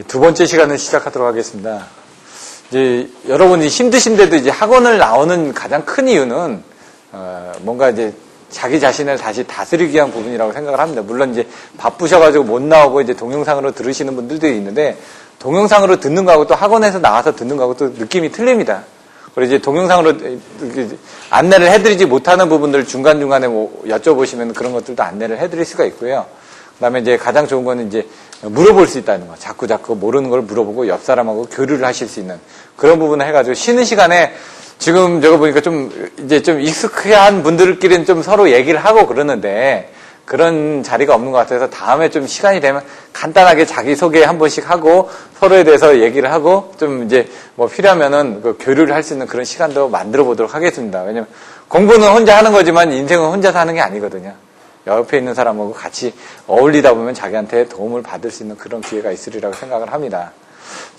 두 번째 시간을 시작하도록 하겠습니다. 이제 여러분이 힘드신데도 이제 학원을 나오는 가장 큰 이유는 뭔가 이제 자기 자신을 다시 다스리기 위한 부분이라고 생각을 합니다. 물론 이제 바쁘셔가지고 못 나오고 이제 동영상으로 들으시는 분들도 있는데 동영상으로 듣는 거하고 또 학원에서 나와서 듣는 거하고 또 느낌이 틀립니다. 그리고 이제 동영상으로 안내를 해드리지 못하는 부분들 중간중간에 뭐 여쭤보시면 그런 것들도 안내를 해드릴 수가 있고요. 그 다음에 이제 가장 좋은 거는 이제 물어볼 수 있다는 거. 자꾸 모르는 걸 물어보고 옆 사람하고 교류를 하실 수 있는 그런 부분을 해가지고 쉬는 시간에 지금 저거 보니까 좀 익숙한 분들끼리는 좀 서로 얘기를 하고 그러는데 그런 자리가 없는 것 같아서 다음에 좀 시간이 되면 간단하게 자기소개 한 번씩 하고 서로에 대해서 얘기를 하고 좀 이제 뭐 필요하면은 그 교류를 할 수 있는 그런 시간도 만들어 보도록 하겠습니다. 왜냐면 공부는 혼자 하는 거지만 인생은 혼자 사는 게 아니거든요. 옆에 있는 사람하고 같이 어울리다 보면 자기한테 도움을 받을 수 있는 그런 기회가 있으리라고 생각을 합니다.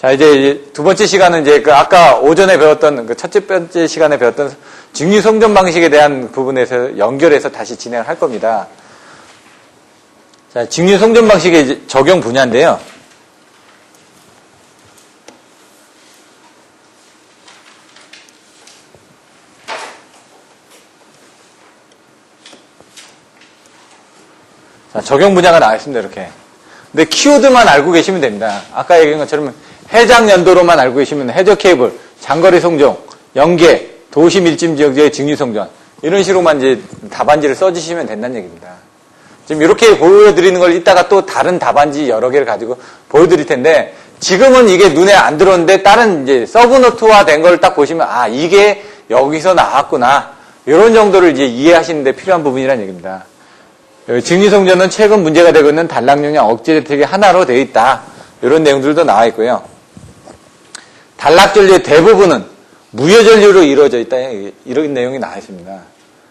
자, 이제 두 번째 시간은 이제 그 아까 오전에 배웠던 그 첫째 번째 시간에 배웠던 직류 송전 방식에 대한 부분에서 연결해서 다시 진행을 할 겁니다. 자, 직류 송전 방식의 이제 적용 분야인데요. 자, 적용 분야가 나와 있습니다, 이렇게. 근데 키워드만 알고 계시면 됩니다. 아까 얘기한 것처럼 해당 연도로만 알고 계시면 해저 케이블, 장거리 송전, 연계, 도시 밀집 지역의 직류 송전 이런 식으로만 이제 답안지를 써주시면 된다는 얘기입니다. 지금 이렇게 보여드리는 걸 이따가 또 다른 답안지 여러 개를 가지고 보여드릴 텐데 지금은 이게 눈에 안 들어오는데 다른 이제 서브노트화 된 걸 딱 보시면 아, 이게 여기서 나왔구나. 이런 정도를 이제 이해하시는 데 필요한 부분이라는 얘기입니다. 직류송전은 최근 문제가 되고 있는 단락용량 억제 대책의 하나로 되어 있다. 이런 내용들도 나와 있고요. 단락전류의 대부분은 무효전류로 이루어져 있다. 이런 내용이 나와 있습니다.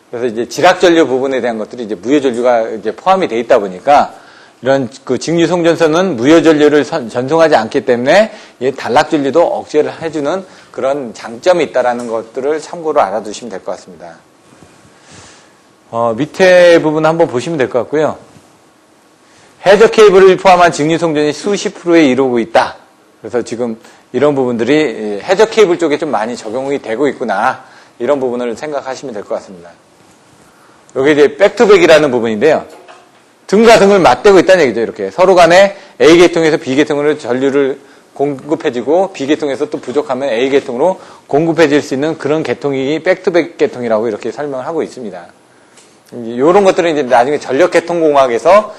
그래서 이제 지락전류 부분에 대한 것들이 이제 무효전류가 이제 포함이 되어 있다 보니까 이런 그 직류송전선은 무효전류를 전송하지 않기 때문에 이 단락전류도 억제를 해주는 그런 장점이 있다라는 것들을 참고로 알아두시면 될 것 같습니다. 밑에 부분 한번 보시면 될 것 같고요. 해저 케이블을 포함한 직류송전이 수십 프로에 이루고 있다. 그래서 지금 이런 부분들이 해저 케이블 쪽에 좀 많이 적용이 되고 있구나. 이런 부분을 생각하시면 될 것 같습니다. 여기 이제 백투백이라는 부분인데요. 등과 등을 맞대고 있다는 얘기죠. 이렇게 서로 간에 A계통에서 B계통으로 전류를 공급해주고 B계통에서 또 부족하면 A계통으로 공급해줄 수 있는 그런 계통이 백투백 계통이라고 이렇게 설명을 하고 있습니다. 이런 것들은 이제 나중에 전력계통공학에서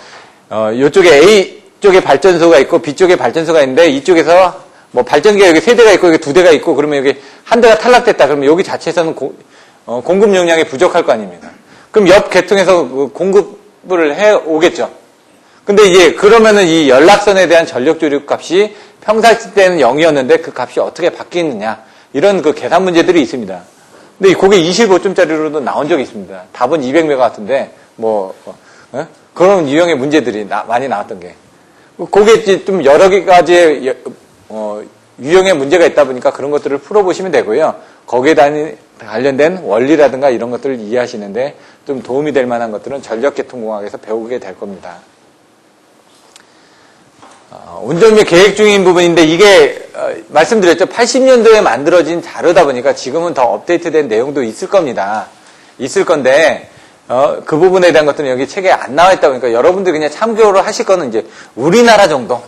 이쪽에 A 쪽에 발전소가 있고 B 쪽에 발전소가 있는데 이쪽에서 뭐 발전기가 여기 3대가 있고 여기 2대가 있고 그러면 여기 한 대가 탈락됐다. 그러면 여기 자체에서는 공급 용량이 부족할 거 아닙니까? 그럼 옆 계통에서 공급을 해 오겠죠. 근데 이제 그러면은 이 연락선에 대한 전력 조립 값이 평상시 때는 0이었는데 그 값이 어떻게 바뀌느냐 이런 그 계산 문제들이 있습니다. 근데 그게 25점짜리로도 나온 적이 있습니다. 답은 200메가 같은데, 그런 유형의 문제들이 많이 나왔던 게. 그게 좀 여러 가지의, 유형의 문제가 있다 보니까 그런 것들을 풀어보시면 되고요. 거기에 관련된 원리라든가 이런 것들을 이해하시는데 좀 도움이 될 만한 것들은 전력계통공학에서 배우게 될 겁니다. 운전비 계획 중인 부분인데 이게 말씀드렸죠. 80년도에 만들어진 자료다 보니까 지금은 더 업데이트된 내용도 있을 겁니다. 있을 건데 그 부분에 대한 것들은 여기 책에 안 나와 있다 보니까 여러분들이 그냥 참고를 하실 거는 이제 우리나라 정도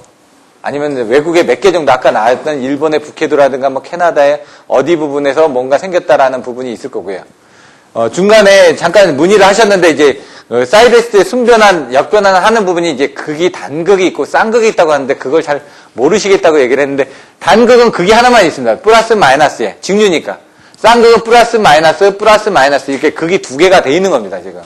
아니면 외국의 몇 개 정도 아까 나왔던 일본의 북해도라든가 뭐 캐나다의 어디 부분에서 뭔가 생겼다라는 부분이 있을 거고요. 중간에 잠깐 문의를 하셨는데 이제 사이레스트의 순변환, 역변환 하는 부분이 이제 극이 단극이 있고 쌍극이 있다고 하는데 그걸 잘 모르시겠다고 얘기를 했는데 단극은 극이 하나만 있습니다. 플러스 마이너스에 직류니까. 쌍극은 플러스 마이너스 이렇게 극이 2개가 돼 있는 겁니다, 지금.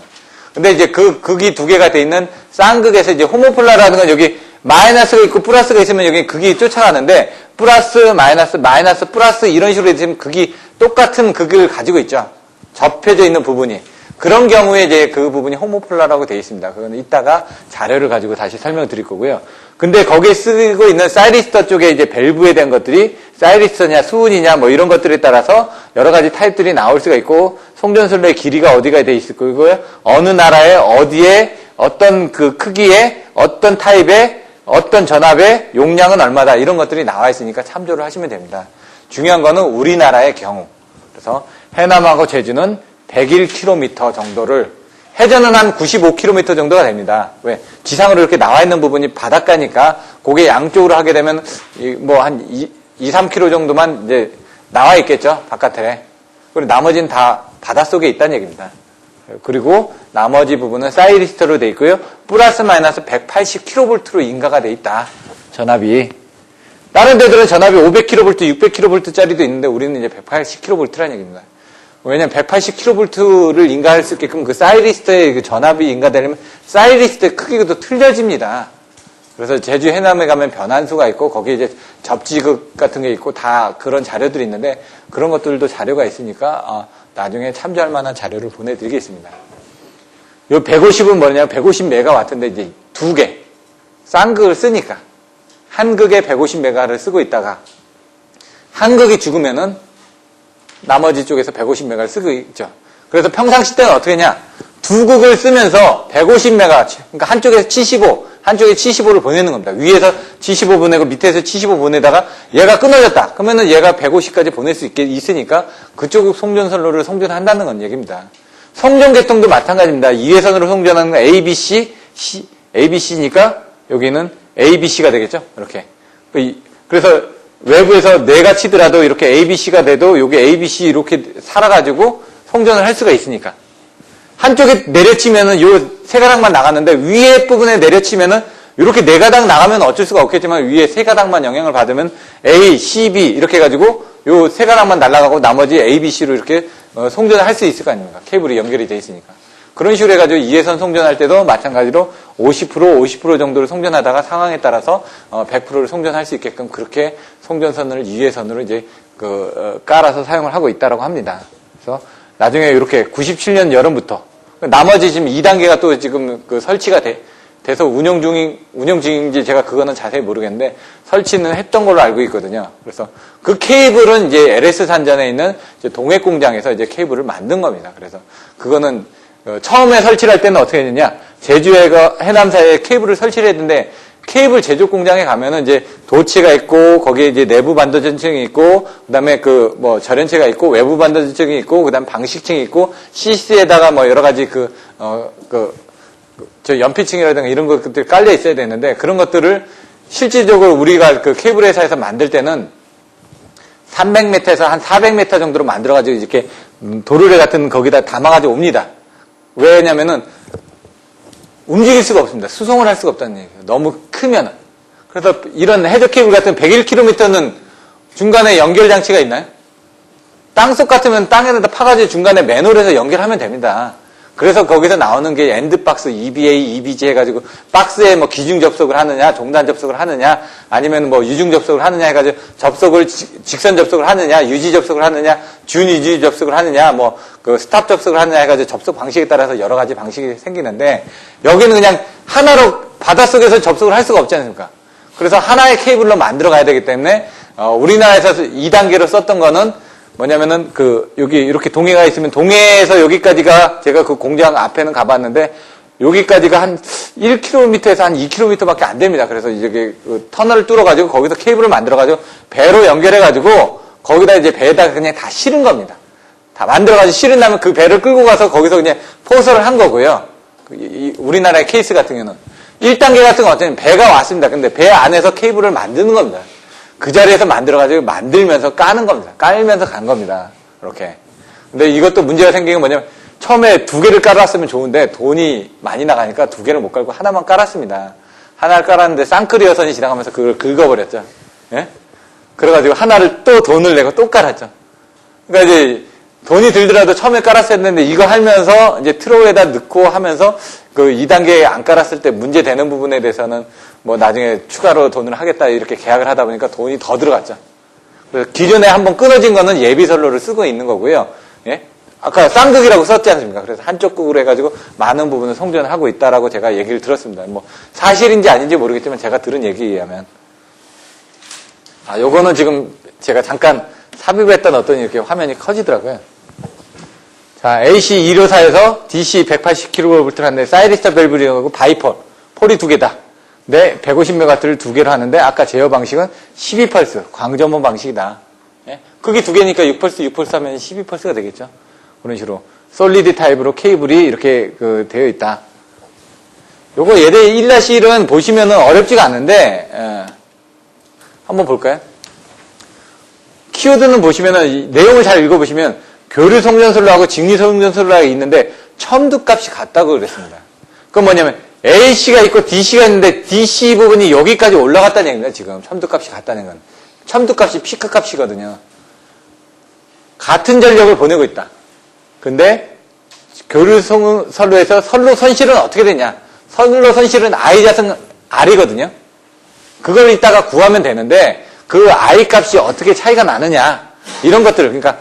근데 이제 그 극이 2개가 돼 있는 쌍극에서 이제 호모폴라라는 건 여기 마이너스가 있고 플러스가 있으면 여기 극이 쫓아가는데 플러스 마이너스 플러스 이런 식으로 지금 극이 똑같은 극을 가지고 있죠. 접혀져 있는 부분이. 그런 경우에 이제 그 부분이 호모폴라라고 되어 있습니다. 그거는 이따가 자료를 가지고 다시 설명드릴 거고요. 근데 거기에 쓰고 있는 사이리스터 쪽에 이제 밸브에 대한 것들이 사이리스터냐 수은이냐 뭐 이런 것들에 따라서 여러 가지 타입들이 나올 수가 있고 송전선로의 길이가 어디가 되어 있을 거고요. 어느 나라에 어디에 어떤 그 크기의 어떤 타입의 어떤 전압의 용량은 얼마다 이런 것들이 나와 있으니까 참조를 하시면 됩니다. 중요한 거는 우리나라의 경우. 그래서 해남하고 제주는 101km 정도를, 해저는 한 95km 정도가 됩니다. 왜? 지상으로 이렇게 나와 있는 부분이 바닷가니까 그게 양쪽으로 하게 되면 뭐 한 2, 3km 정도만 이제 나와 있겠죠. 바깥에. 그리고 나머지는 다 바닷속에 있다는 얘기입니다. 그리고 나머지 부분은 사이리스트로 돼 있고요. 플러스 마이너스 180kV로 인가가 돼 있다. 전압이. 다른 데들은 전압이 500kV, 600kV짜리도 있는데 우리는 이제 180kV라는 얘기입니다. 왜냐면 180kV를 인가할 수 있게끔 그 사이리스트의 그 전압이 인가되려면 사이리스트의 크기도 틀려집니다. 그래서 제주 해남에 가면 변환수가 있고 거기에 이제 접지극 같은 게 있고 다 그런 자료들이 있는데 그런 것들도 자료가 있으니까 나중에 참조할 만한 자료를 보내드리겠습니다. 요 150은 뭐냐면 150메가와트인데 이제 두 개 쌍극을 쓰니까 한 극에 150메가를 쓰고 있다가 한 극이 죽으면은 나머지 쪽에서 150메가를 쓰고 있죠. 그래서 평상시 때는 어떻게 했냐? 두 극을 쓰면서 150메가, 그러니까 한쪽에서 75, 한쪽에 75를 보내는 겁니다. 위에서 75 보내고 밑에서 75 보내다가 얘가 끊어졌다. 그러면은 얘가 150까지 보낼 수 있으니까 그쪽 송전선로를 송전한다는 건 얘기입니다. 송전 계통도 마찬가지입니다. 2회선으로 송전하는 건 ABC니까 여기는 ABC가 되겠죠. 이렇게. 그래서 외부에서 내가 치더라도 이렇게 ABC가 돼도 여기 ABC 이렇게 살아가지고 송전을 할 수가 있으니까. 한쪽에 내려치면은 요 세 가닥만 나갔는데 위에 부분에 내려치면은 이렇게 네 가닥 나가면 어쩔 수가 없겠지만 위에 세 가닥만 영향을 받으면 A, C, B 이렇게 해가지고 요 세 가닥만 날아가고 나머지 A, B, C로 이렇게 송전을 할 수 있을 거 아닙니까? 케이블이 연결이 돼 있으니까. 그런 식으로 해가지고 2회선 송전할 때도 마찬가지로 50% 정도를 송전하다가 상황에 따라서 100%를 송전할 수 있게끔 그렇게 송전선을 2회선으로 이제 깔아서 사용을 하고 있다라고 합니다. 그래서 나중에 이렇게 97년 여름부터 나머지 지금 2단계가 또 지금 설치가 돼서 운영 중인지 제가 그거는 자세히 모르겠는데 설치는 했던 걸로 알고 있거든요. 그래서 그 케이블은 이제 LS 산전에 있는 이제 동해 공장에서 이제 케이블을 만든 겁니다. 그래서 그거는 처음에 설치를 할 때는 어떻게 했느냐? 제주해가 해남사에 케이블을 설치를 했는데 케이블 제조 공장에 가면은 이제 도체가 있고 거기에 이제 내부 반도체층이 있고 그다음에 절연체가 있고 외부 반도체층이 있고 그다음 방식층이 있고 시스에다가 뭐 여러 가지 연피층이라든가 이런 것들 깔려 있어야 되는데 그런 것들을 실질적으로 우리가 그 케이블 회사에서 만들 때는 300m에서 한 400m 정도로 만들어가지고 이렇게 도르래 같은 거기다 담아가지고 옵니다. 왜냐면은 움직일 수가 없습니다. 수송을 할 수가 없다는 얘기예요. 너무 크면은. 그래서 이런 해저 케이블 같은 101km는 중간에 연결 장치가 있나요? 땅속 같으면 땅에다 파가지고 중간에 맨홀에서 연결하면 됩니다. 그래서 거기서 나오는 게 엔드박스, EBA, EBG 해가지고 박스에 뭐 기중 접속을 하느냐, 종단 접속을 하느냐, 아니면 뭐 유중 접속을 하느냐 해가지고 접속을 직선 접속을 하느냐, 유지 접속을 하느냐, 준유지 접속을 하느냐, 뭐 그 스탑 접속을 하느냐 해가지고 접속 방식에 따라서 여러 가지 방식이 생기는데 여기는 그냥 하나로 바닷속에서 접속을 할 수가 없지 않습니까? 그래서 하나의 케이블로 만들어 가야 되기 때문에 우리나라에서 2단계로 썼던 거는 뭐냐면은 여기 이렇게 동해가 있으면 동해에서 여기까지가 제가 그 공장 앞에는 가봤는데 여기까지가 한 1km에서 한 2km밖에 안 됩니다. 그래서 이제 터널을 뚫어가지고 거기서 케이블을 만들어가지고 배로 연결해가지고 거기다 이제 배에다가 그냥 다 실은 겁니다. 다 만들어가지고 실은 다음에 그 배를 끌고 가서 거기서 그냥 포설을 한 거고요. 우리나라의 케이스 같은 경우는 1단계 같은 건 어쩌면 배가 왔습니다. 근데 배 안에서 케이블을 만드는 겁니다. 그 자리에서 만들어가지고 만들면서 까는 겁니다. 깔면서 간 겁니다. 이렇게. 근데 이것도 문제가 생긴 게 뭐냐면 처음에 두 개를 깔았으면 좋은데 돈이 많이 나가니까 두 개를 못 깔고 하나만 깔았습니다. 하나를 깔았는데 쌍크리어선이 지나가면서 그걸 긁어버렸죠. 예? 그래가지고 하나를 또 돈을 내고 또 깔았죠. 그러니까 이제 돈이 들더라도 처음에 깔았어야 했는데 이거 하면서 이제 트로에다 넣고 하면서 그 2단계에 안 깔았을 때 문제 되는 부분에 대해서는 뭐 나중에 추가로 돈을 하겠다 이렇게 계약을 하다 보니까 돈이 더 들어갔죠. 그래서 기존에 한번 끊어진 거는 예비선로를 쓰고 있는 거고요. 예? 아까 쌍극이라고 썼지 않습니까? 그래서 한쪽 극으로 해가지고 많은 부분을 송전을 하고 있다라고 제가 얘기를 들었습니다. 뭐 사실인지 아닌지 모르겠지만 제가 들은 얘기에 의하면 요거는 지금 제가 잠깐 삽입했던 어떤 이렇게 화면이 커지더라고요. 자, AC254에서 DC 180kV를 하는데 사이리스터 밸브링하고 바이폴, 폴이 두 개다. 근데 150메가와트를 두 개로 하는데 아까 제어 방식은 12펄스, 광전원 방식이다. 예? 크기 두 개니까 6펄스, 6펄스 하면 12펄스가 되겠죠. 그런 식으로. 솔리드 타입으로 케이블이 이렇게 되어 있다. 요거 예대 1-1은 보시면은 어렵지가 않은데, 한번 볼까요? 키워드는 보시면은 내용을 잘 읽어보시면 교류 송전선로하고 직류 송전선로가 있는데 첨두 값이 같다고 그랬습니다. 그건 뭐냐면 AC가 있고 DC가 있는데 DC 부분이 여기까지 올라갔다는 얘기입니다. 지금 첨두 값이 같다는 건. 첨두 값이 피크 값이거든요. 같은 전력을 보내고 있다. 근데 교류 선로에서 선로 손실은 어떻게 되냐? 선로 손실은 I 자승 R이거든요. 그걸 이따가 구하면 되는데 그 I 값이 어떻게 차이가 나느냐 이런 것들을 그러니까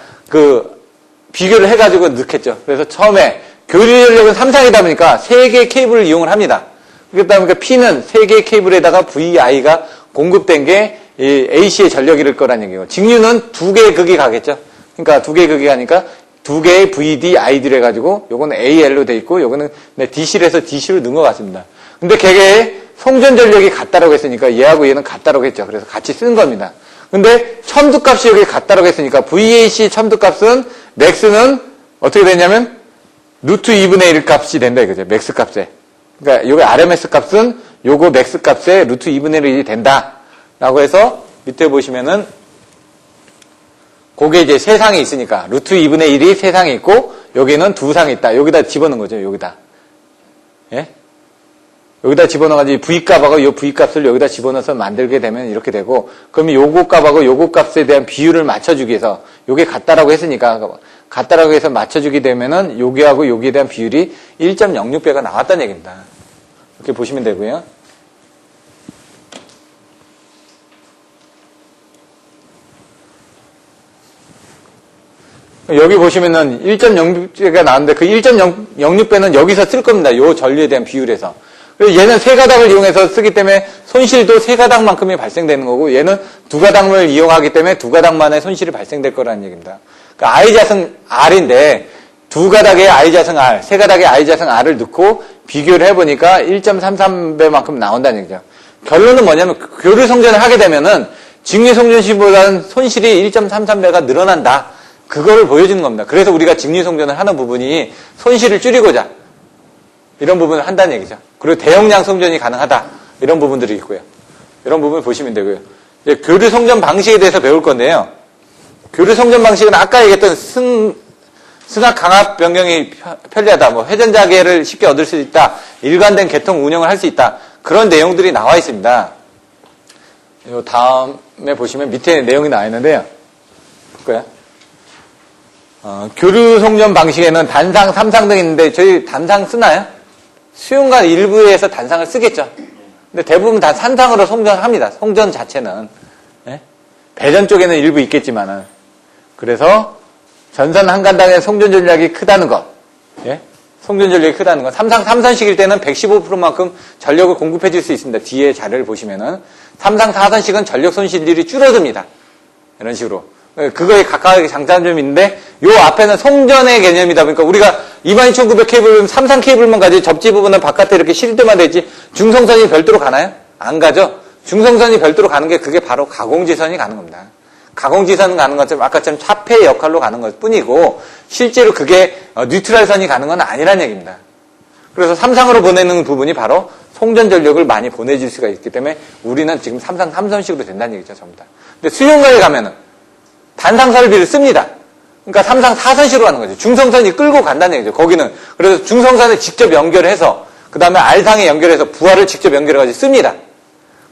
비교를 해가지고 넣겠죠. 그래서 처음에 교류 전력은 3상이다 보니까 3개의 케이블을 이용을 합니다. 그러다 보니까 P는 3개의 케이블에다가 VI가 공급된 게 AC의 전력일 거란 얘기고 직류는 2개의 극이 가겠죠. 그러니까 2개의 극이 가니까 2개의 VD, ID를 해가지고 요거는 AL로 돼 있고 요거는 DC를 해서 DC로 넣은 것 같습니다. 근데 걔의 송전 전력이 같다라고 했으니까 얘하고 얘는 같다라고 했죠. 그래서 같이 쓰는 겁니다. 근데 첨두 값이 여기 같다라고 했으니까 VAC 첨두 값은 맥스는 어떻게 되냐면 루트 2분의 1 값이 된다 이거죠. 맥스 값에. 그러니까 요게 RMS 값은 요거 맥스 값에 루트 2분의 1이 된다. 라고 해서 밑에 보시면은 그게 이제 세 상이 있으니까 루트 2분의 1이 세 상이 있고 여기는 두 상이 있다. 여기다 집어넣은 거죠. 여기다. 예? 여기다 집어넣어가지고 V값하고 이 V값을 여기다 집어넣어서 만들게 되면 이렇게 되고 그러면 요거 값하고 요거 값에 대한 비율을 맞춰주기 위해서 요게 같다라고 했으니까 같다라고 해서 맞춰주게 되면은 여기하고 여기에 대한 비율이 1.06배가 나왔다는 얘기입니다. 이렇게 보시면 되고요. 여기 보시면은 1.06배가 나왔는데 그 1.06배는 여기서 쓸 겁니다. 요 전류에 대한 비율에서. 그래서 얘는 세 가닥을 이용해서 쓰기 때문에 손실도 세 가닥만큼이 발생되는 거고 얘는 두 가닥을 이용하기 때문에 두 가닥만의 손실이 발생될 거라는 얘기입니다. 그러니까 I자승 R인데 두 가닥의 I자승 R, 세 가닥의 I자승 R을 넣고 비교를 해보니까 1.33배만큼 나온다는 얘기죠. 결론은 뭐냐면 교류 송전을 하게 되면은 직류 송전시보다는 손실이 1.33배가 늘어난다. 그거를 보여주는 겁니다. 그래서 우리가 직류 송전을 하는 부분이 손실을 줄이고자 이런 부분을 한다는 얘기죠. 그리고 대용량 송전이 가능하다. 이런 부분들이 있고요. 이런 부분을 보시면 되고요. 이제 교류 송전 방식에 대해서 배울 건데요. 교류 송전 방식은 아까 얘기했던 승합 강압 변경이 편리하다. 뭐 회전자계를 쉽게 얻을 수 있다. 일관된 계통 운영을 할 수 있다. 그런 내용들이 나와 있습니다. 요 다음에 보시면 밑에 내용이 나와 있는데요. 볼까요? 교류 송전 방식에는 단상, 3상 등이 있는데 저희 단상 쓰나요? 수용관 일부에서 단상을 쓰겠죠. 근데 대부분 다 3상으로 송전합니다. 송전 자체는. 예? 배전 쪽에는 일부 있겠지만은. 그래서 전선 한 간당의 송전 전력이 크다는 것. 예? 송전 전력이 크다는 것. 3선식일 때는 115%만큼 전력을 공급해 줄 수 있습니다. 뒤에 자료를 보시면은. 3상 4선식은 전력 손실률이 줄어듭니다. 이런 식으로. 그거에 가까하게 장단점이 있는데 요 앞에는 송전의 개념이다 보니까 우리가 22,900 케이블은 3상 케이블만 가지 접지 부분은 바깥에 이렇게 실드만 되지 중성선이 별도로 가나요? 안 가죠. 중성선이 별도로 가는 게 그게 바로 가공지선이 가는 겁니다. 가공지선 가는 것처럼 아까처럼 차폐 역할로 가는 것 뿐이고 실제로 그게 뉴트럴선이 가는 건 아니란 얘기입니다. 그래서 3상으로 보내는 부분이 바로 송전 전력을 많이 보내줄 수가 있기 때문에 우리는 지금 3상 3선식으로 된다는 얘기죠. 전부 다. 근데 수용가에 가면은 단상 설비를 씁니다. 그러니까 3상 4선식으로 하는 거죠. 중성선이 끌고 간다는 얘기죠. 거기는. 그래서 중성선을 직접 연결해서 그 다음에 R상에 연결해서 부하를 직접 연결해가지고 씁니다.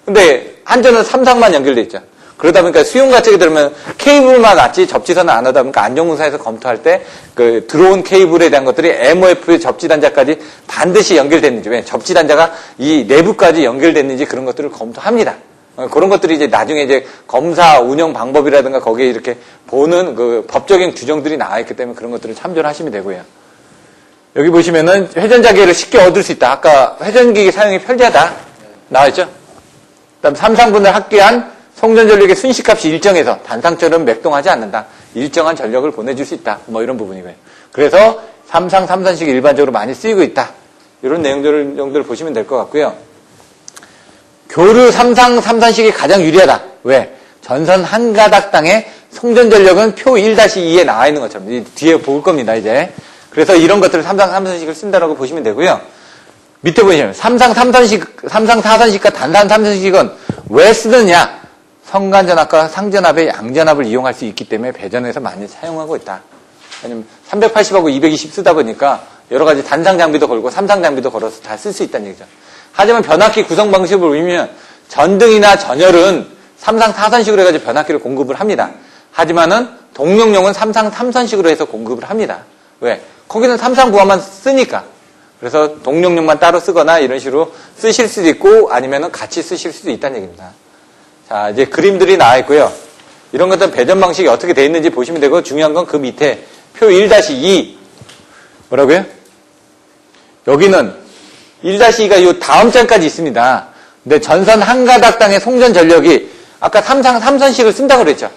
근데 한전은 3상만 연결돼 있죠. 그러다 보니까 수용가 쪽에 들으면 케이블만 놨지 접지선은 안 하다 보니까 안전공사에서 검토할 때 그 들어온 케이블에 대한 것들이 MOF 접지단자까지 반드시 연결됐는지, 왜 접지단자가 이 내부까지 연결됐는지 그런 것들을 검토합니다. 그런 것들이 이제 나중에 이제 검사 운영 방법이라든가 거기에 이렇게 보는 그 법적인 규정들이 나와 있기 때문에 그런 것들을 참조를 하시면 되고요. 여기 보시면은 회전자계를 쉽게 얻을 수 있다. 아까 회전기기 사용이 편리하다. 나와 있죠? 그다음 3상분을 합계한 송전 전력의 순시값이 일정해서 단상처럼 맥동하지 않는다. 일정한 전력을 보내줄 수 있다. 뭐 이런 부분이고요. 그래서 3상 3선식이 일반적으로 많이 쓰이고 있다. 이런 내용들 정도를 보시면 될 것 같고요. 교류 3상 3선식이 가장 유리하다. 왜? 전선 한 가닥당의 송전 전력은 표 1-2에 나와 있는 것처럼 뒤에 볼 겁니다, 이제. 그래서 이런 것들을 3상 3선식을 쓴다라고 보시면 되고요. 밑에 보시면 3상 4선식과 단상 3선식은 왜 쓰느냐? 성간전압과 상전압의 양전압을 이용할 수 있기 때문에 배전에서 많이 사용하고 있다. 왜냐면 380하고 220 쓰다 보니까 여러 가지 단상 장비도 걸고 3상 장비도 걸어서 다 쓸 수 있다는 얘기죠. 하지만 변압기 구성 방식을 보면 전등이나 전열은 3상 4선식으로 해가지고 변압기를 공급을 합니다. 하지만은 동력용은 3상 3선식으로 해서 공급을 합니다. 왜? 거기는 3상 부하만 쓰니까. 그래서 동력용만 따로 쓰거나 이런 식으로 쓰실 수도 있고 아니면은 같이 쓰실 수도 있다는 얘기입니다. 자, 이제 그림들이 나와 있고요. 이런 것들은 배전 방식이 어떻게 되어 있는지 보시면 되고 중요한 건 그 밑에 표 1-2 뭐라고요? 여기는 1-2가 이 다음 장까지 있습니다. 근데 전선 한 가닥당의 송전 전력이 아까 3상 3선식을 쓴다고 그랬죠.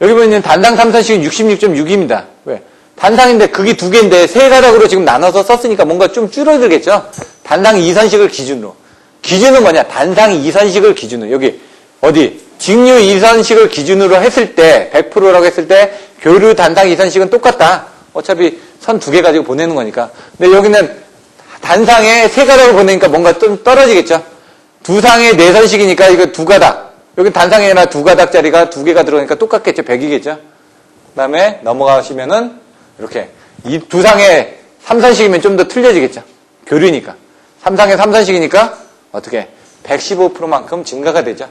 여기 보면 단상 3선식은 66.6입니다. 왜? 단상인데 극이 두 개인데 세 가닥으로 지금 나눠서 썼으니까 뭔가 좀 줄어들겠죠. 단상 2선식을 기준으로. 기준은 뭐냐? 단상 2선식을 기준으로. 여기 어디? 직류 2선식을 기준으로 했을 때 100%라고 했을 때 교류 단상 2선식은 똑같다. 어차피 선 두 개 가지고 보내는 거니까. 근데 여기는 단상에 세 가닥을 보내니까 뭔가 좀 떨어지겠죠. 두 상에 4선식이니까 이거 두 가닥. 여기 단상에나 두 가닥짜리가 두 개가 들어가니까 똑같겠죠. 100이겠죠. 그 다음에 넘어가시면은 이렇게 이 두 상에 3선식이면 좀 더 틀려지겠죠. 교류니까. 3상에 3선식이니까 어떻게 115%만큼 증가가 되죠.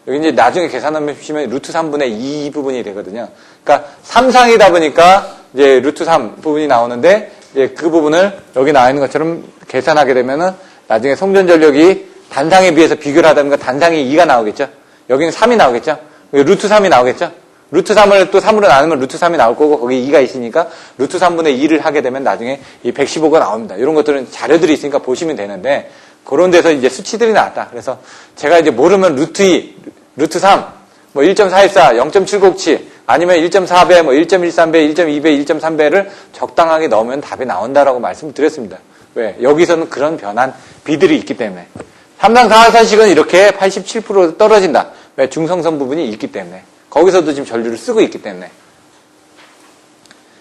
여기 이제 나중에 계산하면 루트 3분의 2 부분이 되거든요. 그러니까 3상이다 보니까 이제 루트 3 부분이 나오는데 이제 그 부분을 여기 나와 있는 것처럼 계산하게 되면은 나중에 송전 전력이 단상에 비해서 비교를 하다 보니까 단상이 2가 나오겠죠. 여기는 3이 나오겠죠. 루트 3이 나오겠죠. 루트 3을 또 3으로 나누면 루트 3이 나올 거고 거기 2가 있으니까 루트 3분의 2를 하게 되면 나중에 이 115가 나옵니다. 이런 것들은 자료들이 있으니까 보시면 되는데 그런 데서 이제 수치들이 나왔다. 그래서 제가 이제 모르면 루트 2, 루트 3, 뭐 1.414, 0.707 아니면 1.4배, 뭐 1.13배, 1.2배, 1.3배를 적당하게 넣으면 답이 나온다라고 말씀을 드렸습니다. 왜? 여기서는 그런 변한 비들이 있기 때문에. 3상 4선식은 이렇게 87% 떨어진다. 왜? 중성선 부분이 있기 때문에. 거기서도 지금 전류를 쓰고 있기 때문에.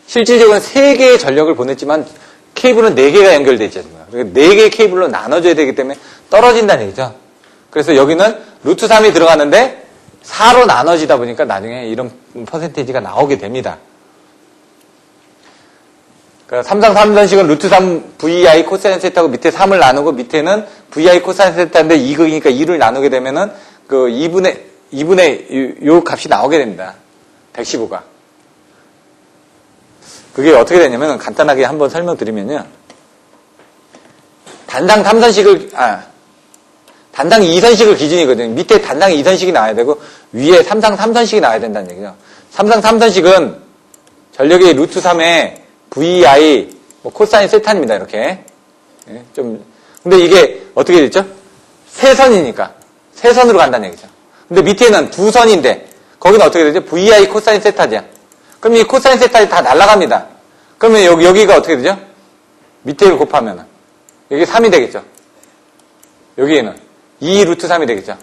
실질적으로는 3개의 전력을 보냈지만 케이블은 4개가 연결되어 있잖아요. 그러니까 4개의 케이블로 나눠줘야 되기 때문에 떨어진다는 얘기죠. 그래서 여기는 루트 3이 들어가는데 4로 나눠지다 보니까 나중에 이런 퍼센테이지가 나오게 됩니다. 그러니까 3상 3선식은 루트 3 VI 코사인 세타고 밑에 3을 나누고 밑에는 VI 코사인 세타인데 2극이니까 2를 나누게 되면은 그 2분의 요 값이 나오게 됩니다. 115가. 그게 어떻게 되냐면 간단하게 한번 설명드리면요. 단상 3선식을, 단상 2선식을 기준이거든요. 밑에 단상 2선식이 나와야 되고 위에 3상 3선식이 나와야 된다는 얘기죠. 3상 3선식은 전력이 루트 3에 VI, 뭐 코사인 세탄입니다. 이렇게. 예, 근데 이게 어떻게 됐죠? 세 선이니까. 세 선으로 간다는 얘기죠. 근데 밑에는 두 선인데 거기는 어떻게 되죠? VI 코사인 세타죠. 그럼 이 코사인 세타이 다 날아갑니다. 그러면 여기가 어떻게 되죠? 밑에를 곱하면 여기 3이 되겠죠. 여기에는 2 루트 3이 되겠죠.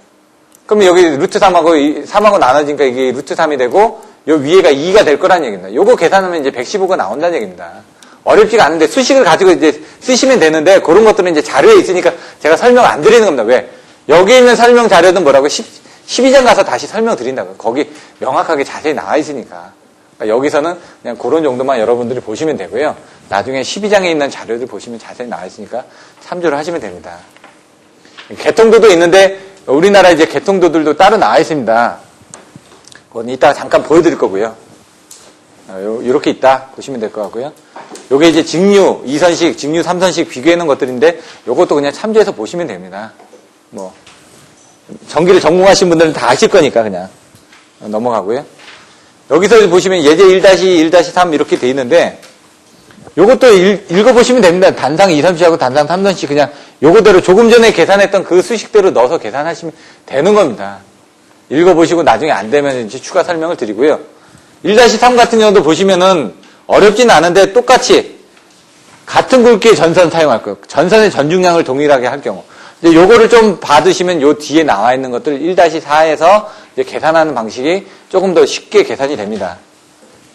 그러면 여기 루트 3하고 3하고 나눠지니까 이게 루트 3이 되고 요 위에가 2가 될 거라는 얘기입니다. 요거 계산하면 이제 115가 나온다는 얘기입니다. 어렵지가 않은데 수식을 가지고 이제 쓰시면 되는데 그런 것들은 이제 자료에 있으니까 제가 설명 안 드리는 겁니다. 왜? 여기 있는 설명 자료는 뭐라고 12장 가서 다시 설명드린다고요. 거기 명확하게 자세히 나와 있으니까. 그러니까 여기서는 그냥 그런 정도만 여러분들이 보시면 되고요. 나중에 12장에 있는 자료들 보시면 자세히 나와 있으니까 참조를 하시면 됩니다. 개통도도 있는데 우리나라 이제 개통도들도 따로 나와 있습니다. 그건 이따가 잠깐 보여드릴 거고요. 이렇게 있다 보시면 될 것 같고요. 요게 이제 직류 2선식, 직류 3선식 비교해놓은 것들인데 요것도 그냥 참조해서 보시면 됩니다. 뭐 전기를 전공하신 분들은 다 아실 거니까 그냥 넘어가고요. 여기서 보시면 예제 1-1, 1-3 이렇게 돼 있는데 요것도 읽어보시면 됩니다. 단상 2선식하고 단상 3선식 그냥 요거대로 조금 전에 계산했던 그 수식대로 넣어서 계산하시면 되는 겁니다. 읽어보시고 나중에 안 되면 이제 추가 설명을 드리고요. 1-3 같은 경우도 보시면은 어렵진 않은데 똑같이 같은 굵기의 전선 사용할 거예요. 전선의 전중량을 동일하게 할 경우. 이제 요거를 좀 받으시면 요 뒤에 나와 있는 것들 1-4에서 이제 계산하는 방식이 조금 더 쉽게 계산이 됩니다.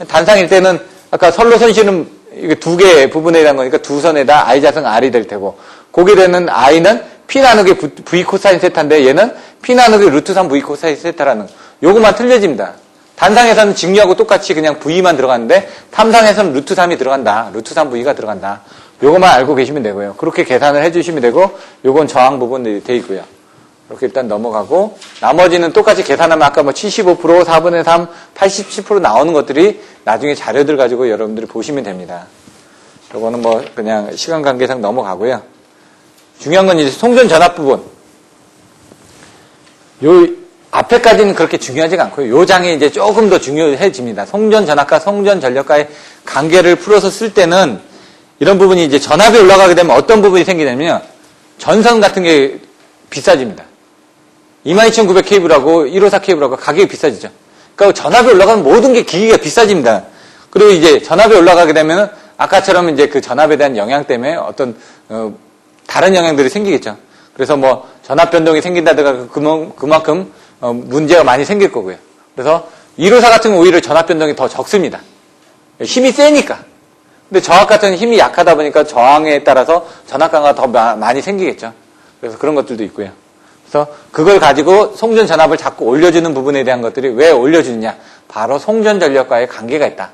단상일 때는 아까 선로 손실은 이게 두 개의 부분에 대한 거니까 두 선에다 I 자승 R이 될 테고, 거기에 되는 I는 P 나누기 V 코사인 세타인데 얘는 P 나누기 루트 3 V 코사인 세타라는 요것만 틀려집니다. 단상에서는 직류하고 똑같이 그냥 V만 들어갔는데 탐상에서는 루트 3이 들어간다. 루트 3 V가 들어간다. 요것만 알고 계시면 되고요. 그렇게 계산을 해주시면 되고, 요건 저항 부분이 돼 있고요. 이렇게 일단 넘어가고, 나머지는 똑같이 계산하면 아까 뭐 75%, 4분의 3, 87% 나오는 것들이 나중에 자료들 가지고 여러분들이 보시면 됩니다. 요거는 뭐 그냥 시간 관계상 넘어가고요. 중요한 건 이제 송전 전압 부분. 요 앞에까지는 그렇게 중요하지가 않고요. 요 장이 이제 조금 더 중요해집니다. 송전 전압과 송전 전력과의 관계를 풀어서 쓸 때는 이런 부분이 이제 전압이 올라가게 되면 어떤 부분이 생기냐면 전선 같은 게 비싸집니다. 22,900 케이블하고 154 케이블하고 가격이 비싸지죠. 그러니까 전압이 올라가면 모든 게 기기가 비싸집니다. 그리고 이제 전압이 올라가게 되면 아까처럼 이제 그 전압에 대한 영향 때문에 어떤 다른 영향들이 생기겠죠. 그래서 뭐 전압 변동이 생긴다든가 그만큼 문제가 많이 생길 거고요. 그래서 154 같은 경우 오히려 전압 변동이 더 적습니다. 힘이 세니까. 근데 저항 같은 힘이 약하다 보니까 저항에 따라서 전압가가 더 많이 생기겠죠. 그래서 그런 것들도 있고요. 그래서 그걸 가지고 송전 전압을 자꾸 올려주는 부분에 대한 것들이 왜 올려주느냐. 바로 송전 전력과의 관계가 있다.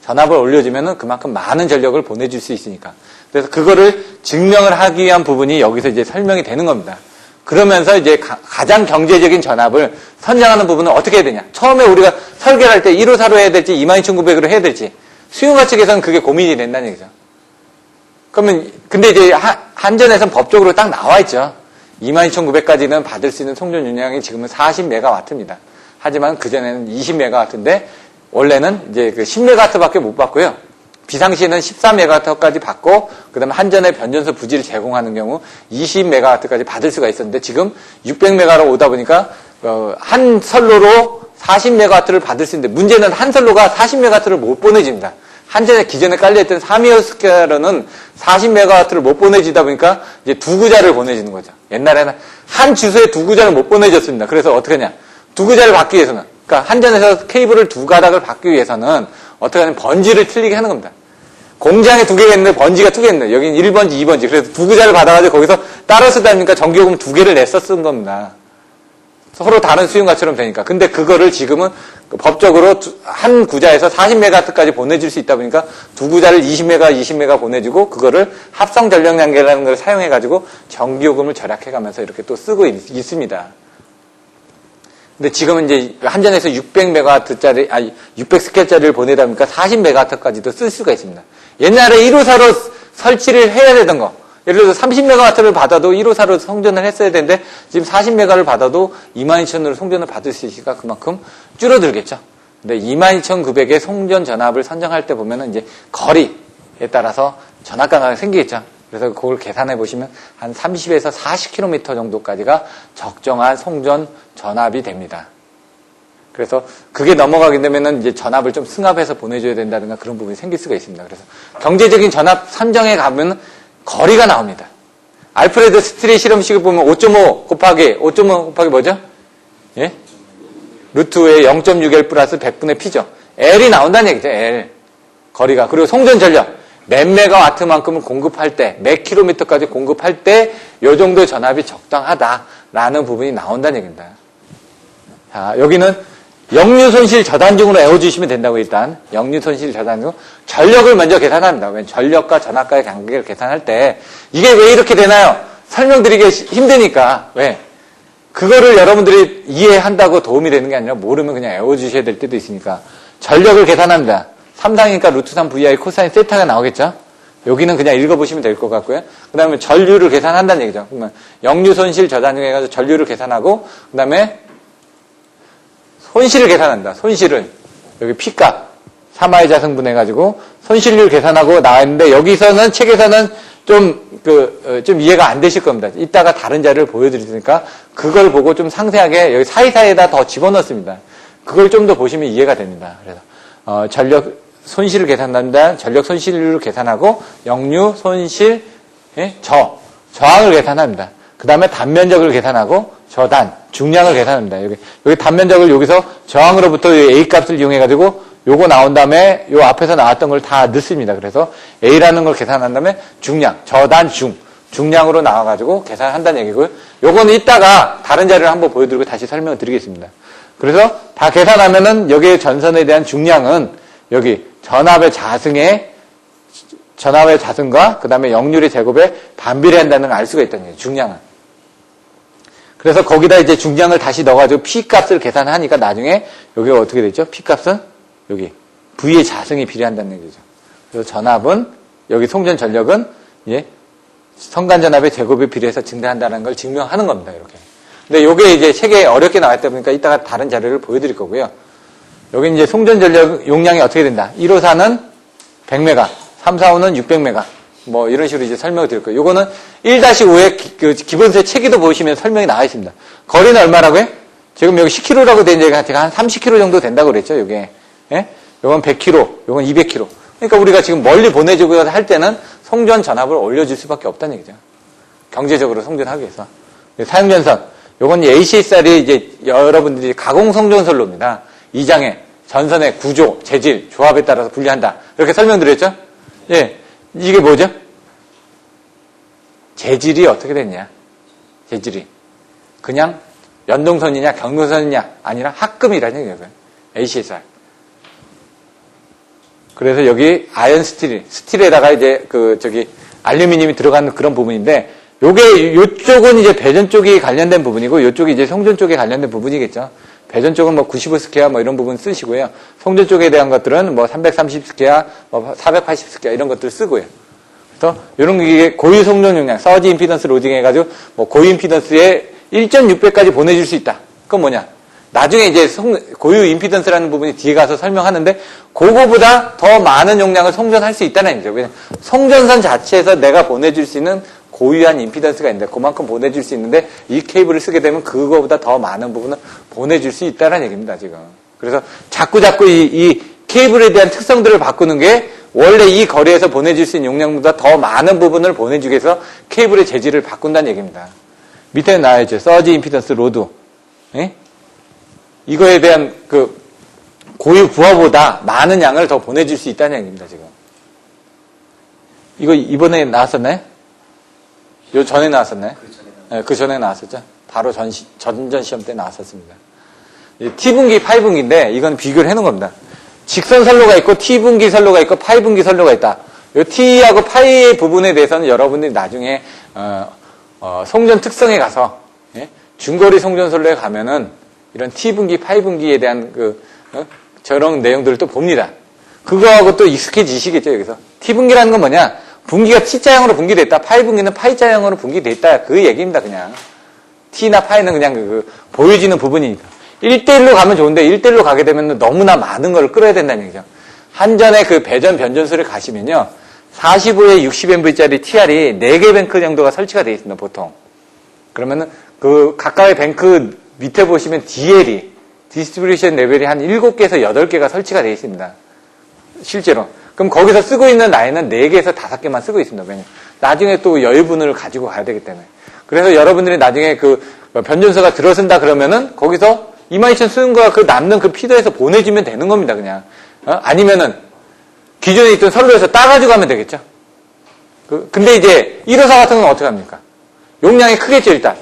전압을 올려주면 그만큼 많은 전력을 보내줄 수 있으니까. 그래서 그거를 증명을 하기 위한 부분이 여기서 이제 설명이 되는 겁니다. 그러면서 이제 가장 경제적인 전압을 선정하는 부분은 어떻게 해야 되냐. 처음에 우리가 설계를 할 때 154로 해야 될지 22,900으로 해야 될지 수요가 측에서는 그게 고민이 된다는 얘기죠. 그러면 근데 이제 한전에서는 법적으로 딱 나와 있죠. 22,900까지는 받을 수 있는 송전 용량이 지금은 40메가와트입니다. 하지만 그전에는 20메가와트인데 원래는 이제 그 10메가와트밖에 못 받고요. 비상시에는 14메가와트까지 받고 그다음에 한전의 변전소 부지를 제공하는 경우 20메가와트까지 받을 수가 있었는데 지금 600메가로 오다 보니까 한 선로로 40메가와트를 받을 수 있는데 문제는 한 선로가 40메가와트를 못 보내집니다. 한전에 기존에 깔려있던 3위어스케어로는 40메가와트를 못 보내지다 보니까 이제 두 구자를 보내지는 거죠. 옛날에는 한 주소에 두 구자를 못 보내줬습니다. 그래서 어떻게 하냐. 두 구자를 받기 위해서는, 그러니까 한전에서 케이블을 두 가닥을 받기 위해서는 어떻게 하냐면 번지를 틀리게 하는 겁니다. 공장에 두 개가 있는데 번지가 두 개 있는데 여기는 1번지, 2번지. 그래서 두 구자를 받아가지고 거기서 따로 쓰다 보니까 전기요금 두 개를 냈어 쓴 겁니다. 서로 다른 수용가처럼 되니까. 근데 그거를 지금은 법적으로 한 구자에서 40메가와트까지 보내줄 수 있다 보니까 두 구자를 20메가 보내주고 그거를 합성 전력량계라는 걸 사용해가지고 전기요금을 절약해가면서 이렇게 또 쓰고 있습니다. 근데 지금은 이제 한전에서 600메가와트짜리, 600스케일짜리를 보내다 보니까 40메가와트까지도 쓸 수가 있습니다. 옛날에 154로 설치를 해야 되던 거. 예를 들어서 30메가와트를 받아도 154로 송전을 했어야 되는데 지금 40메가를 받아도 22,000으로 송전을 받을 수 있으니까 그만큼 줄어들겠죠. 근데 22,900의 송전 전압을 선정할 때 보면은 이제 거리에 따라서 전압가가 생기겠죠. 그래서 그걸 계산해 보시면 한 30에서 40km 정도까지가 적정한 송전 전압이 됩니다. 그래서 그게 넘어가게 되면은 이제 전압을 좀 승합해서 보내줘야 된다든가 그런 부분이 생길 수가 있습니다. 그래서 경제적인 전압 선정에 가면 거리가 나옵니다. 알프레드 스트리 실험식을 보면 5.5 곱하기 뭐죠? 예? 루트의 0.6L 플러스 100분의 P죠. L이 나온다는 얘기죠. L. 거리가. 그리고 송전 전력. 몇 메가와트만큼을 공급할 때, 몇 킬로미터까지 공급할 때, 요 정도의 전압이 적당하다라는 부분이 나온다는 얘기입니다. 자, 여기는 역류 손실 저단중으로 외워주시면 된다고 일단. 역류 손실 저단중. 전력을 먼저 계산합니다. 왜냐면 전력과 전압과의 관계를 계산할 때, 이게 왜 이렇게 되나요? 설명드리기 힘드니까. 왜? 그거를 여러분들이 이해한다고 도움이 되는 게 아니라 모르면 그냥 외워주셔야 될 때도 있으니까. 전력을 계산합니다. 3상이니까 루트 3 VI 코사인 세타가 나오겠죠? 여기는 그냥 읽어보시면 될 것 같고요. 그 다음에 전류를 계산한다는 얘기죠. 그러면 역류 손실 저단중 해가지고 전류를 계산하고, 그 다음에 손실을 계산한다. 손실은 여기 P값 3I 자승분 해가지고 손실률 계산하고 나왔는데 여기서는 책에서는 좀 이해가 안 되실 겁니다. 이따가 다른 자료를 보여드릴 테니까 그걸 보고 좀 상세하게 여기 사이사이에다 더 집어넣습니다. 그걸 좀 더 보시면 이해가 됩니다. 그래서 전력 손실을 계산한다. 전력 손실률을 계산하고 역류 손실 저항을 계산합니다. 그 다음에 단면적을 계산하고 저단, 중량을 계산합니다. 여기 단면적을 여기서 저항으로부터 A 값을 이용해가지고 요거 나온 다음에 요 앞에서 나왔던 걸 다 넣습니다. 그래서 A라는 걸 계산한 다음에 중량, 저단, 중량으로 나와가지고 계산한다는 얘기고요. 요거는 이따가 다른 자료를 한번 보여드리고 다시 설명을 드리겠습니다. 그래서 다 계산하면은 여기에 전선에 대한 중량은 여기 전압의 자승과 그 다음에 역률의 제곱에 반비례한다는 걸 알 수가 있다는 얘기예요. 중량은. 그래서 거기다 이제 중량을 다시 넣어가지고 P 값을 계산하니까 나중에 여기가 어떻게 되죠? P 값은 여기 V의 자승이 비례한다는 얘기죠. 그래서 전압은 여기 송전 전력은 선간 전압의 제곱에 비례해서 증가한다는 걸 증명하는 겁니다. 이렇게. 근데 요게 이제 책에 어렵게 나왔다 보니까 이따가 다른 자료를 보여드릴 거고요. 여기 이제 송전 전력 용량이 어떻게 된다? 154는 100메가, 345는 600메가. 뭐 이런 식으로 이제 설명을 드릴 거예요. 요거는 1-5의 그 기본세 체계도 보시면 설명이 나와 있습니다. 거리는 얼마라고요? 지금 여기 10km라고 된 얘기가 제가 한 30km 정도 된다고 그랬죠, 요게. 예? 요건 100km, 요건 200km. 그러니까 우리가 지금 멀리 보내주고 할 때는 송전 전압을 올려줄 수밖에 없다는 얘기죠. 경제적으로 송전하기 위해서. 사용전선. 요건 ACSR이 이제 여러분들이 가공 송전선로입니다. 2장에 전선의 구조, 재질, 조합에 따라서 분리한다. 이렇게 설명드렸죠? 예. 이게 뭐죠? 재질이 어떻게 됐냐? 재질이. 그냥 연동선이냐, 경동선이냐, 아니라 합금이라는 얘기예요. ACSR. 그래서 여기 아연 스틸에다가 이제 알루미늄이 들어가는 그런 부분인데, 요쪽은 이제 배전 쪽이 관련된 부분이고, 요쪽이 이제 송전 쪽에 관련된 부분이겠죠. 배전 쪽은 뭐 95스퀘어 뭐 이런 부분 쓰시고요. 송전 쪽에 대한 것들은 뭐 330스퀘어, 뭐 480스퀘어 이런 것들 쓰고요. 그래서 이런 게 고유 송전 용량, 서지 임피던스 로딩 해가지고 뭐 고유 임피던스에 1.6배까지 보내줄 수 있다. 그건 뭐냐? 나중에 이제 고유 임피던스라는 부분이 뒤에 가서 설명하는데 그거보다 더 많은 용량을 송전할 수 있다는 얘기죠. 왜냐면 송전선 자체에서 내가 보내줄 수 있는 고유한 임피던스가 있는데 그만큼 보내줄 수 있는데 이 케이블을 쓰게 되면 그거보다 더 많은 부분을 보내줄 수 있다는 얘기입니다. 지금. 그래서 자꾸 이 케이블에 대한 특성들을 바꾸는 게 원래 이 거리에서 보내줄 수 있는 용량보다 더 많은 부분을 보내주기 위해서 케이블의 재질을 바꾼다는 얘기입니다. 밑에 나와있죠. 서지 임피던스 로드. 예? 이거에 대한 고유 부하보다 많은 양을 더 보내줄 수 있다는 얘기입니다. 지금. 이거 이번에 나왔었나요? 요 전에 나왔었나요? 그 전에 나왔었죠. 바로 전전 시험 때 나왔었습니다. T분기, 파이분기인데 이건 비교를 해놓은 겁니다. 직선 선로가 있고 T분기 선로가 있고 파이분기 선로가 있다. 요 T하고 파이의 부분에 대해서는 여러분들이 나중에 송전 특성에 가서 중거리 송전 선로에 가면은 이런 T분기, 파이분기에 대한 저런 내용들을 또 봅니다. 그거하고 또 익숙해지시겠죠, 여기서. T분기라는 건 뭐냐? 분기가 T자형으로 분기됐다. 파이분기는 파이자형으로 분기됐다. 그 얘기입니다, 그냥. T나 파이는 그냥 보여지는 부분이니까. 1대1로 가면 좋은데 1대1로 가게 되면 너무나 많은 걸 끌어야 된다는 얘기죠. 한전의 배전 변전소를 가시면요. 45에 60MV짜리 TR이 4개 뱅크 정도가 설치가 되어 있습니다, 보통. 그러면은 가까이 뱅크 밑에 보시면 DL이, 디스트리뷰션 레벨이 한 7개에서 8개가 설치가 되어 있습니다. 실제로. 그럼 거기서 쓰고 있는 라인은 4개에서 5개만 쓰고 있습니다. 왜냐면 나중에 또 여유분을 가지고 가야 되기 때문에. 그래서 여러분들이 나중에 변전소가 들어선다 그러면은 거기서 22,000 쓰는 거가 남는 피더에서 보내주면 되는 겁니다, 그냥. 아니면은 기존에 있던 선로에서 따가지고 가면 되겠죠. 근데 이제 1호사 같은 건 어떻게 합니까? 용량이 크겠죠, 일단.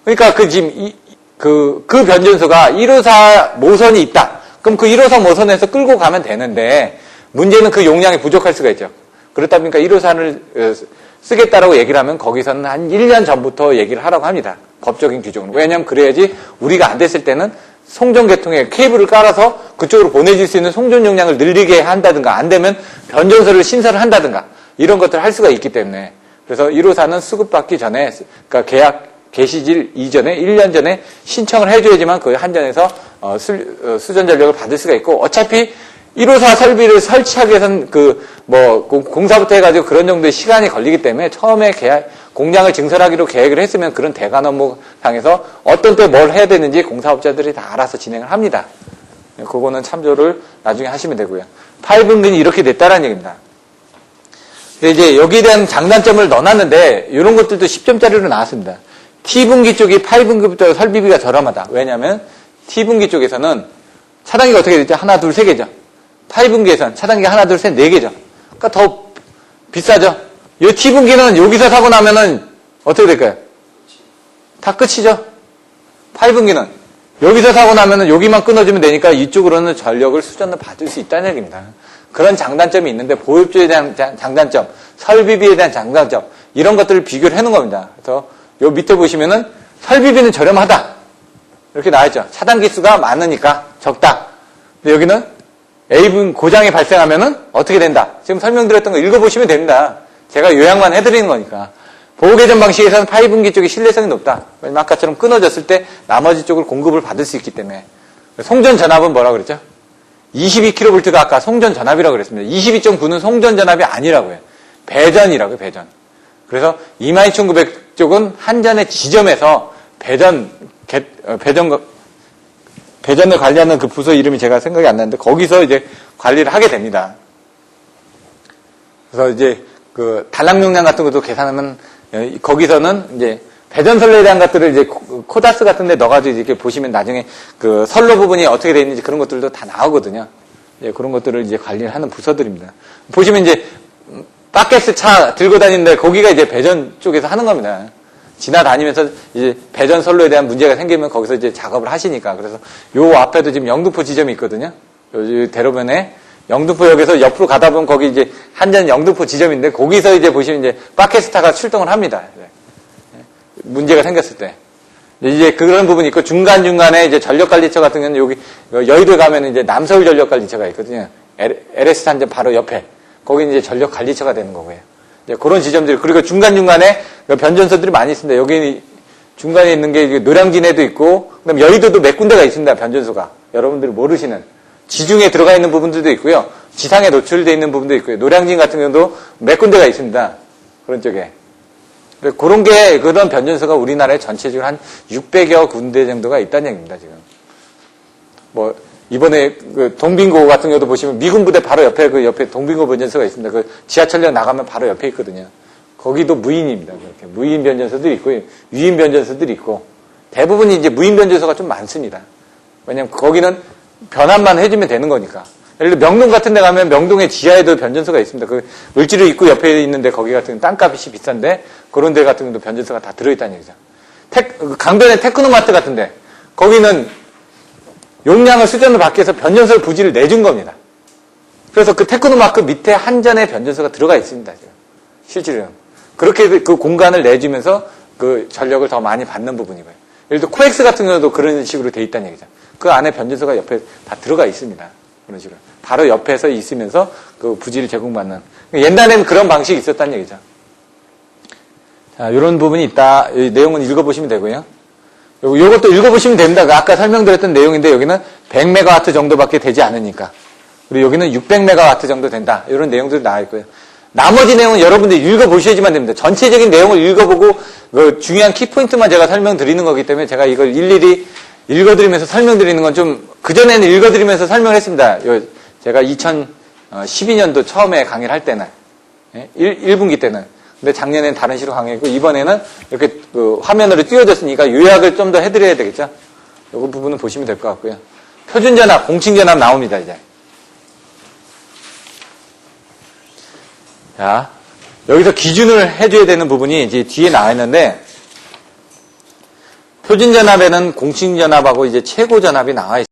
그러니까 지금 그 변전소가 1호사 모선이 있다. 그럼 그 1호사 모선에서 끌고 가면 되는데 문제는 그 용량이 부족할 수가 있죠. 그렇다 보니까 1호선을 쓰겠다라고 얘기를 하면 거기서는 한 1년 전부터 얘기를 하라고 합니다. 법적인 규정으로. 왜냐하면 그래야지 우리가 안 됐을 때는 송전 계통에 케이블을 깔아서 그쪽으로 보내줄 수 있는 송전 용량을 늘리게 한다든가 안 되면 변전소를 신설을 한다든가 이런 것들을 할 수가 있기 때문에 그래서 1호사는 수급받기 전에 그러니까 계약 개시질 이전에 1년 전에 신청을 해줘야지만 그 한전에서 수전 전력을 받을 수가 있고 어차피 1호사 설비를 설치하기 위해서는 공사부터 해가지고 그런 정도의 시간이 걸리기 때문에 처음에 공장을 증설하기로 계획을 했으면 그런 대관 업무상에서 어떤 때 뭘 해야 되는지 공사업자들이 다 알아서 진행을 합니다. 그거는 참조를 나중에 하시면 되고요. 파이분기는 이렇게 됐다라는 얘기입니다. 근데 이제 여기에 대한 장단점을 넣어놨는데 이런 것들도 10점짜리로 나왔습니다. T분기 쪽이 8분기부터 설비비가 저렴하다. 왜냐하면 T분기 쪽에서는 차단기가 어떻게 되죠? 하나, 둘, 세 개죠. 8분기에서는 차단기가 하나, 둘, 셋, 네 개죠. 그러니까 더 비싸죠. 이 T분기는 여기서 사고 나면은 어떻게 될까요? 다 끝이죠. 8분기는 여기서 사고 나면은 여기만 끊어주면 되니까 이쪽으로는 전력을 수전을 받을 수 있다는 얘기입니다. 그런 장단점이 있는데 보급주에 대한 장단점, 설비비에 대한 장단점 이런 것들을 비교를 해놓은 겁니다. 그래서 요 밑에 보시면은 설비비는 저렴하다 이렇게 나와있죠. 차단기 수가 많으니까 적다. 근데 여기는 A분 고장이 발생하면은 어떻게 된다. 지금 설명드렸던 거 읽어보시면 됩니다. 제가 요약만 해드리는 거니까. 보호개전 방식에서는 8분기 쪽이 신뢰성이 높다. 왜냐면 아까처럼 끊어졌을 때 나머지 쪽을 공급을 받을 수 있기 때문에. 송전 전압은 뭐라고 그랬죠? 22kV가 아까 송전 전압이라고 그랬습니다. 22.9는 송전 전압이 아니라고요. 배전이라고요, 배전. 그래서 22,900 쪽은 한전의 지점에서 배전을 관리하는 그 부서 이름이 제가 생각이 안 나는데 거기서 이제 관리를 하게 됩니다. 그래서 이제 그 단락 용량 같은 것도 계산하면 거기서는 이제 배전 선로에 대한 것들을 이제 코다스 같은 데 넣어가지고 이렇게 보시면 나중에 그 선로 부분이 어떻게 되어 있는지 그런 것들도 다 나오거든요. 예, 그런 것들을 이제 관리를 하는 부서들입니다. 보시면 이제 바켓스 차 들고 다니는데 거기가 이제 배전 쪽에서 하는 겁니다. 지나다니면서 이제 배전 선로에 대한 문제가 생기면 거기서 이제 작업을 하시니까. 그래서 요 앞에도 지금 영등포 지점이 있거든요. 요 대로변에 영등포역에서 옆으로 가다 보면 거기 이제 한전 영등포 지점인데 거기서 이제 보시면 이제 바켓스타가 출동을 합니다. 문제가 생겼을 때. 이제 그런 부분이 있고 중간중간에 이제 전력관리처 같은 경우는 여기 여의도에 가면 이제 남서울 전력관리처가 있거든요. LS 한전 바로 옆에. 거기는 이제 전력관리처가 되는 거고요. 이제 그런 지점들, 그리고 중간중간에 변전소들이 많이 있습니다. 여기 중간에 있는 게 노량진에도 있고, 그다음 여의도도 몇 군데가 있습니다. 변전소가. 여러분들이 모르시는. 지중에 들어가 있는 부분들도 있고요. 지상에 노출되어 있는 부분도 있고요. 노량진 같은 경우도 몇 군데가 있습니다. 그런 쪽에. 그런 변전소가 우리나라에 전체적으로 한 600여 군데 정도가 있다는 얘기입니다, 지금. 뭐, 이번에 그 동빙고 같은 경우도 보시면 미군 부대 바로 옆에 그 옆에 동빙고 변전소가 있습니다. 그 지하철역 나가면 바로 옆에 있거든요. 거기도 무인입니다. 그렇게. 무인 변전소들이 있고, 유인 변전소들이 있고, 대부분이 이제 무인 변전소가 좀 많습니다. 왜냐면 거기는 변환만 해주면 되는 거니까. 예를 들어 명동 같은 데 가면 명동의 지하에도 변전소가 있습니다. 그 을지로 입구 옆에 있는데 거기 같은 땅값이 비싼데 그런 데 같은 경우도 변전소가 다 들어있다는 얘기죠. 강변의 테크노마트 같은 데 거기는 용량을 수전을 받기 위해서 변전소 부지를 내준 겁니다. 그래서 그 테크노마트 밑에 한전의 변전소가 들어가 있습니다. 지금. 실제로는. 그렇게 그 공간을 내주면서 그 전력을 더 많이 받는 부분이고요. 예를 들어 코엑스 같은 경우도 그런 식으로 돼 있다는 얘기죠. 그 안에 변전소가 옆에 다 들어가 있습니다. 그런 식으로. 바로 옆에서 있으면서 그 부지를 제공받는. 옛날에는 그런 방식이 있었다는 얘기죠. 자, 이런 부분이 있다. 이 내용은 읽어보시면 되고요. 요것도 읽어보시면 됩니다. 아까 설명드렸던 내용인데 여기는 100메가와트 정도밖에 되지 않으니까. 그리고 여기는 600메가와트 정도 된다. 이런 내용들이 나와 있고요. 나머지 내용은 여러분들이 읽어보셔야지만 됩니다. 전체적인 내용을 읽어보고 그 중요한 키포인트만 제가 설명드리는 거기 때문에 제가 이걸 일일이 읽어드리면서 설명드리는 건 좀 그전에는 읽어드리면서 설명을 했습니다. 제가 2012년도 처음에 강의를 할 때는 1분기 때는 근데 작년에는 다른 식으로 강의했고 이번에는 이렇게 그 화면으로 띄워졌으니까 요약을 좀 더 해드려야 되겠죠. 이 부분은 보시면 될 것 같고요. 표준전압, 공칭전압 나옵니다. 이제 자 여기서 기준을 해줘야 되는 부분이 이제 뒤에 나와 있는데 표준전압에는 공칭전압하고 이제 최고전압이 나와 있습니다.